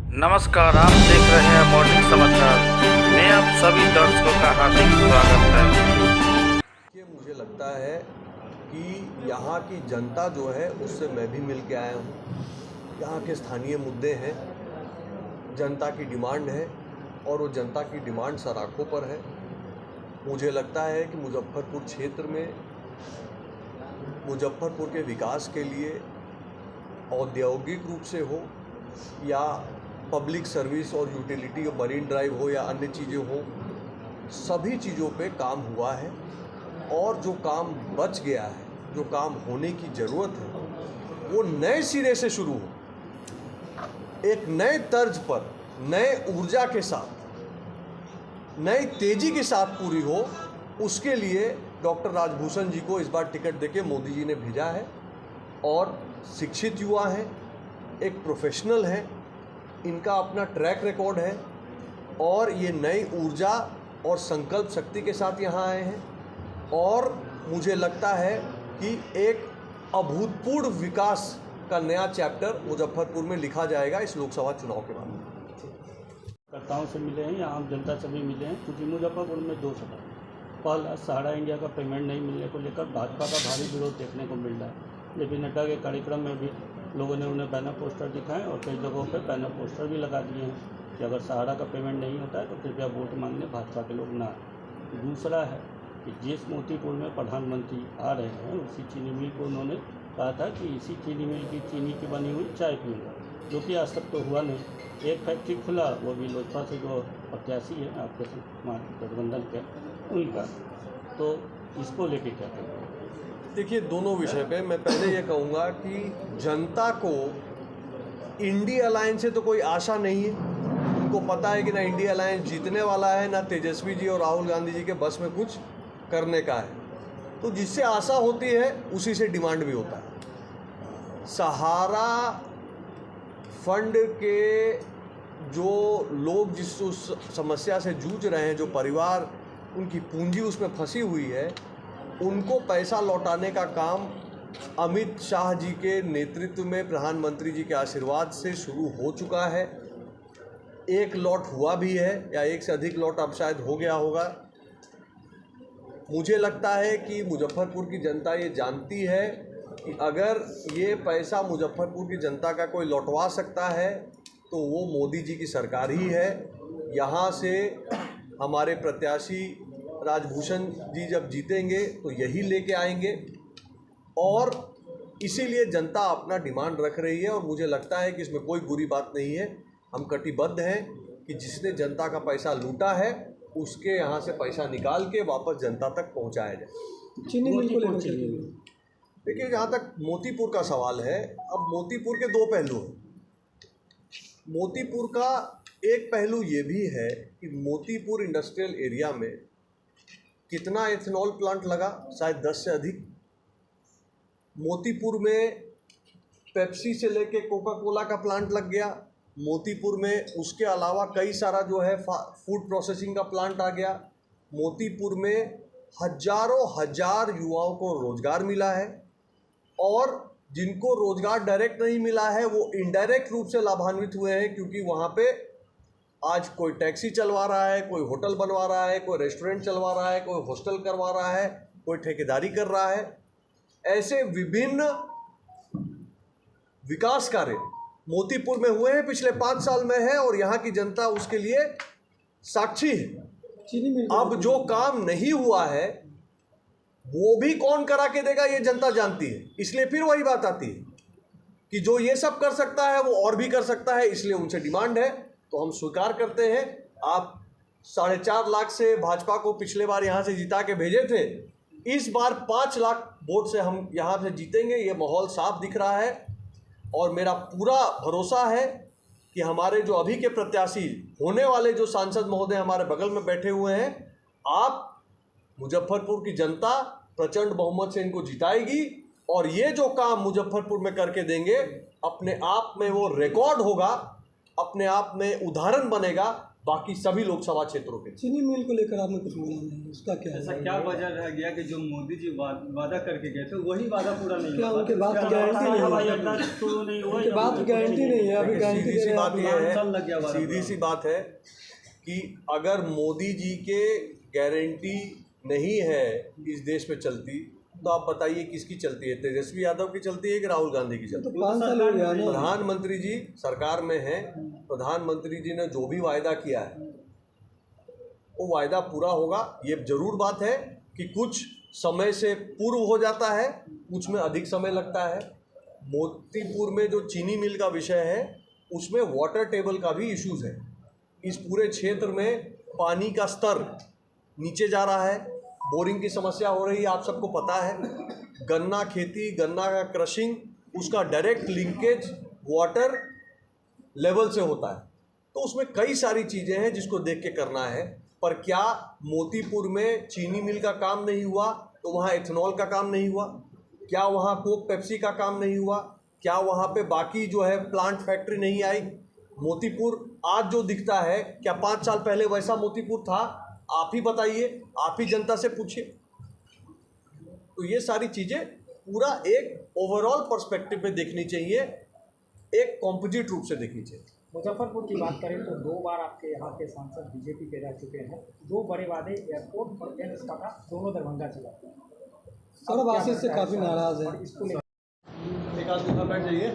नमस्कार, आप देख रहे हैं मॉर्निंग समाचार में आप सभी दर्शकों का हार्दिक स्वागत है। मुझे लगता है कि यहाँ की जनता जो है उससे मैं भी मिल के आया हूँ। यहाँ के स्थानीय मुद्दे हैं, जनता की डिमांड है और वो जनता की डिमांड सराखों पर है। मुझे लगता है कि मुजफ्फरपुर क्षेत्र में मुजफ्फरपुर के विकास के लिए औद्योगिक रूप से हो या पब्लिक सर्विस और यूटिलिटी और मरीन ड्राइव हो या अन्य चीज़ें हो, सभी चीज़ों पे काम हुआ है और जो काम बच गया है, जो काम होने की ज़रूरत है, वो नए सिरे से शुरू हो, एक नए तर्ज पर, नए ऊर्जा के साथ, नई तेज़ी के साथ पूरी हो। उसके लिए डॉक्टर राजभूषण जी को इस बार टिकट देके मोदी जी ने भेजा है और शिक्षित युवा हैं, एक प्रोफेशनल हैं, इनका अपना ट्रैक रिकॉर्ड है और ये नई ऊर्जा और संकल्प शक्ति के साथ यहाँ आए हैं और मुझे लगता है कि एक अभूतपूर्व विकास का नया चैप्टर मुजफ्फरपुर में लिखा जाएगा इस लोकसभा चुनाव के बाद। कर्ताओं से मिले हैं या आम जनता से भी मिले हैं, क्योंकि मुजफ्फरपुर में दो सवाल। पहला, सहारा इंडिया का पेमेंट नहीं मिलने को लेकर भाजपा का भारी विरोध देखने को मिल रहा है। जेपी नड्डा के कार्यक्रम में भी लोगों ने उन्हें बैनर पोस्टर दिखाए और कई जगहों पर बैनर पोस्टर भी लगा दिए हैं कि अगर सहारा का पेमेंट नहीं होता है तो कृपया वोट मांगने भाजपा के लोग ना आए। दूसरा है कि जिस मोतीपुर में प्रधानमंत्री आ रहे हैं उसी चीनी मिल को उन्होंने कहा था कि इसी चीनी मिल की चीनी की बनी हुई चाय पीऊँगा, जो कि आज तक तो हुआ नहीं। एक फैक्ट्री खुला, वो भी लोजपा से जो प्रत्याशी है आपके गठबंधन के उनका, तो इसको लेके क्या करें? देखिए, दोनों विषय पे मैं पहले ये कहूँगा कि जनता को इंडिया अलायंस से तो कोई आशा नहीं है। उनको पता है कि ना इंडिया अलायंस जीतने वाला है, ना तेजस्वी जी और राहुल गांधी जी के बस में कुछ करने का है। तो जिससे आशा होती है उसी से डिमांड भी होता है। सहारा फंड के जो लोग जिस समस्या से जूझ रहे हैं, जो परिवार उनकी पूंजी उसमें फंसी हुई है, उनको पैसा लौटाने का काम अमित शाह जी के नेतृत्व में प्रधानमंत्री जी के आशीर्वाद से शुरू हो चुका है। एक लॉट हुआ भी है या एक से अधिक लॉट अब शायद हो गया होगा। मुझे लगता है कि मुजफ्फरपुर की जनता ये जानती है कि अगर ये पैसा मुजफ्फरपुर की जनता का कोई लौटवा सकता है तो वो मोदी जी की सरकार ही है। यहाँ से हमारे प्रत्याशी राजभूषण जी जब जीतेंगे तो यही लेके आएंगे और इसीलिए जनता अपना डिमांड रख रही है और मुझे लगता है कि इसमें कोई बुरी बात नहीं है। हम कटिबद्ध हैं कि जिसने जनता का पैसा लूटा है उसके यहाँ से पैसा निकाल के वापस जनता तक पहुँचाया जाए। चीनी मिल को लेकर देखिए, जहाँ तक मोतीपुर का सवाल है, अब मोतीपुर के दो पहलू हैं। मोतीपुर का एक पहलू ये भी है कि मोतीपुर इंडस्ट्रियल एरिया में कितना एथेनॉल प्लांट लगा, शायद 10 से अधिक। मोतीपुर में पेप्सी से लेके कोका कोला का प्लांट लग गया। मोतीपुर में उसके अलावा कई सारा जो है फूड प्रोसेसिंग का प्लांट आ गया। मोतीपुर में हजारों हजार युवाओं को रोजगार मिला है और जिनको रोजगार डायरेक्ट नहीं मिला है वो इनडायरेक्ट रूप से लाभान्वित हुए हैं, क्योंकि वहाँ पे आज कोई टैक्सी चलवा रहा है, कोई होटल बनवा रहा है, कोई रेस्टोरेंट चलवा रहा है, कोई हॉस्टल करवा रहा है, कोई ठेकेदारी कर रहा है। ऐसे विभिन्न विकास कार्य मोतीपुर में हुए हैं, पिछले 5 साल में है और यहाँ की जनता उसके लिए साक्षी है। अब जो काम नहीं हुआ है वो भी कौन करा के देगा ये जनता जानती है। इसलिए फिर वही बात आती है कि जो ये सब कर सकता है वो और भी कर सकता है, इसलिए उनसे डिमांड है तो हम स्वीकार करते हैं। आप 4.5 लाख से भाजपा को पिछले बार यहाँ से जिता के भेजे थे, इस बार 5 लाख वोट से हम यहाँ से जीतेंगे, ये माहौल साफ दिख रहा है और मेरा पूरा भरोसा है कि हमारे जो अभी के प्रत्याशी होने वाले जो सांसद महोदय हमारे बगल में बैठे हुए हैं, आप मुजफ्फरपुर की जनता प्रचंड बहुमत से इनको जिताएगी और ये जो काम मुजफ्फरपुर में करके देंगे अपने आप में वो रिकॉर्ड होगा, अपने आप में उदाहरण बनेगा बाकी सभी लोकसभा क्षेत्रों के। चीनी मिल को लेकर आपने कुछ बोला नहीं, उसका क्या है? ऐसा क्या वजह रह गया कि जो मोदी जी वादा करके गए थे वही वादा पूरा नहीं क्या हुआ? उनके बात की गारंटी नहीं हवाई है? अड्डा शुरू नहीं हुआ, उनके बात की गारंटी नहीं है, अभी गारंटी सीधी दे सी रहे बात हैं। यह है, साल लग गया वादा सीधी पूरा। सी बात है कि अगर मोदी जी के गारंटी नहीं है इस देश में चलती, तो आप बताइए किसकी चलती है? तेजस्वी यादव की चलती है कि राहुल गांधी की चलती तो है? 5 साल हो गया ना। प्रधानमंत्री जी सरकार में हैं, प्रधानमंत्री जी ने जो भी वायदा किया है वो वायदा पूरा होगा। ये जरूर बात है कि कुछ समय से पूर्व हो जाता है, कुछ में अधिक समय लगता है। मोतीपुर में जो चीनी मिल का विषय है उसमें वाटर टेबल का भी इश्यूज है। इस पूरे क्षेत्र में पानी का स्तर नीचे जा रहा है, बोरिंग की समस्या हो रही है, आप सबको पता है। गन्ना खेती, गन्ना का क्रशिंग, उसका डायरेक्ट लिंकेज वाटर लेवल से होता है, तो उसमें कई सारी चीज़ें हैं जिसको देख के करना है। पर क्या मोतीपुर में चीनी मिल का काम नहीं हुआ तो वहाँ एथेनॉल का काम नहीं हुआ? क्या वहाँ कोक पेप्सी का काम नहीं हुआ? क्या वहाँ पे बाकी जो है प्लांट फैक्ट्री नहीं आई? मोतीपुर आज जो दिखता है, क्या 5 साल पहले वैसा मोतीपुर था? आप ही बताइए, आप ही जनता से पूछिए। तो ये सारी चीज़ें पूरा एक ओवरऑल पर्सपेक्टिव में देखनी चाहिए, एक कॉम्पोजिट रूप से देखनी चाहिए। मुजफ्फरपुर की बात करें तो 2 बार आपके यहाँ के सांसद बीजेपी के रह चुके हैं। 2 बड़े वादे एयरपोर्ट और एम्स का था, दोनों दरभंगा चला। सौरभ आशीष से काफ़ी नाराज़ है। इसको लेकर एक आदमी बैठ जाइए।